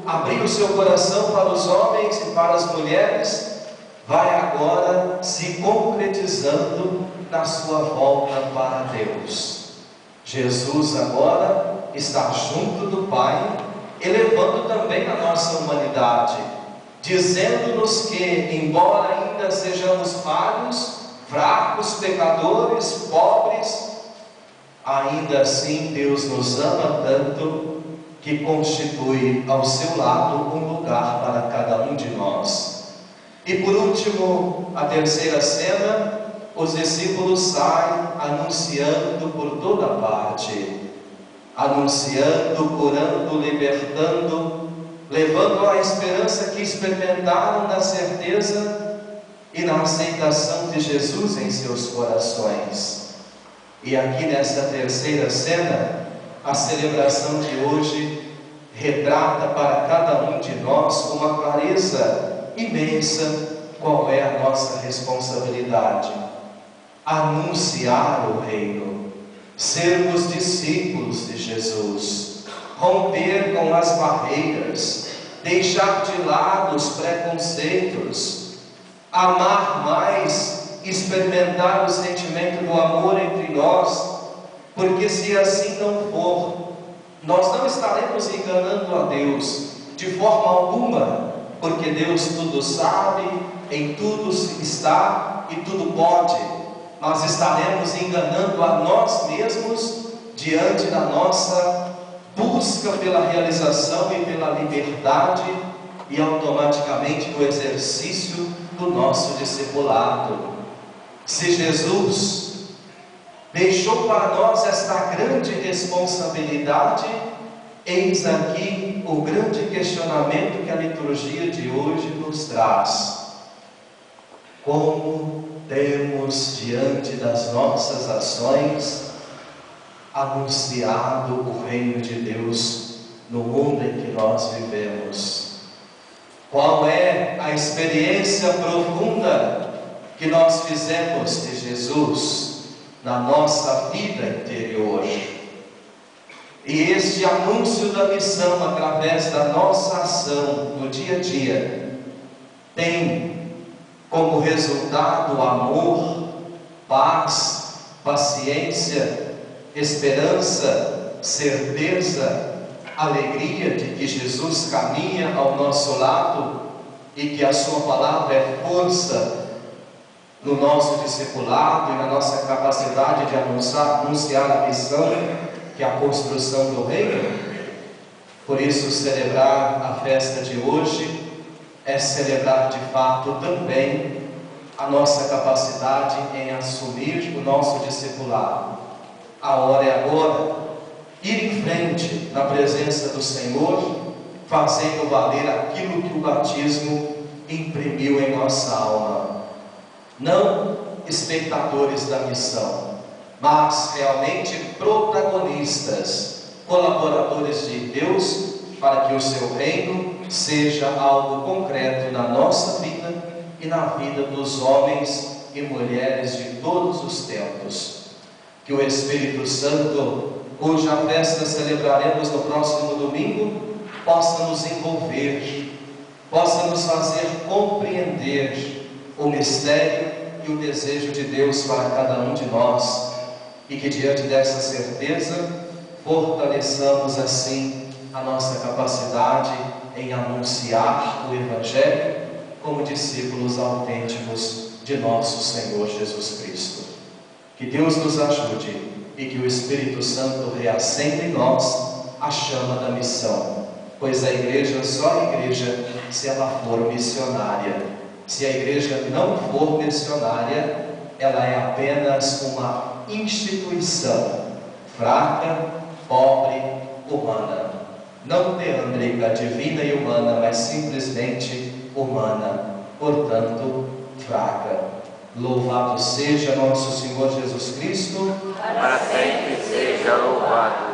abrir o seu coração para os homens e para as mulheres, vai agora se concretizando na sua volta para Deus. Jesus agora está junto do Pai, elevando também a nossa humanidade, dizendo-nos que, embora ainda sejamos falhos, fracos, pecadores, pobres, ainda assim Deus nos ama tanto que constitui ao seu lado um lugar para cada um de nós. E por último, a terceira cena, os discípulos saem anunciando por toda parte, anunciando, curando, libertando, levando a esperança que experimentaram na certeza e na aceitação de Jesus em seus corações. E aqui nessa terceira cena, a celebração de hoje retrata para cada um de nós com uma clareza imensa qual é a nossa responsabilidade: anunciar o reino, sermos discípulos de Jesus, romper com as barreiras, deixar de lado os preconceitos, amar mais, experimentar o sentimento do amor entre nós, porque se assim não for, nós não estaremos enganando a Deus de forma alguma, porque Deus tudo sabe, em tudo está e tudo pode. Nós estaremos enganando a nós mesmos diante da nossa busca pela realização e pela liberdade e automaticamente do exercício do nosso discipulado. Se Jesus deixou para nós esta grande responsabilidade, eis aqui o grande questionamento que a liturgia de hoje nos traz: como temos diante das nossas ações anunciado o reino de Deus no mundo em que nós vivemos? Qual é a experiência profunda que nós fizemos de Jesus na nossa vida interior? E este anúncio da missão através da nossa ação no dia a dia tem como resultado amor, paz, paciência, esperança, certeza, alegria de que Jesus caminha ao nosso lado e que a sua palavra é força no nosso discipulado e na nossa capacidade de anunciar a missão, que é a construção do reino. Por isso, celebrar a festa de hoje é celebrar de fato também a nossa capacidade em assumir o nosso discipulado. A hora é agora, ir em frente na presença do Senhor, fazendo valer aquilo que o batismo imprimiu em nossa alma. Não espectadores da missão, mas realmente protagonistas, colaboradores de Deus, para que o seu reino seja algo concreto na nossa vida e na vida dos homens e mulheres de todos os tempos. Que o Espírito Santo, cuja festa celebraremos no próximo domingo, possa nos envolver, possa nos fazer compreender o mistério e o desejo de Deus para cada um de nós, e que diante dessa certeza fortaleçamos assim a nossa capacidade em anunciar o Evangelho como discípulos autênticos de nosso Senhor Jesus Cristo. Que Deus nos ajude e que o Espírito Santo reacenda em nós a chama da missão, pois a igreja só é igreja se ela for missionária. Se a igreja não for missionária, ela é apenas uma instituição fraca, pobre, humana, não teândrica, divina e humana, mas simplesmente humana, portanto fraca. Louvado seja nosso Senhor Jesus Cristo, para sempre seja louvado.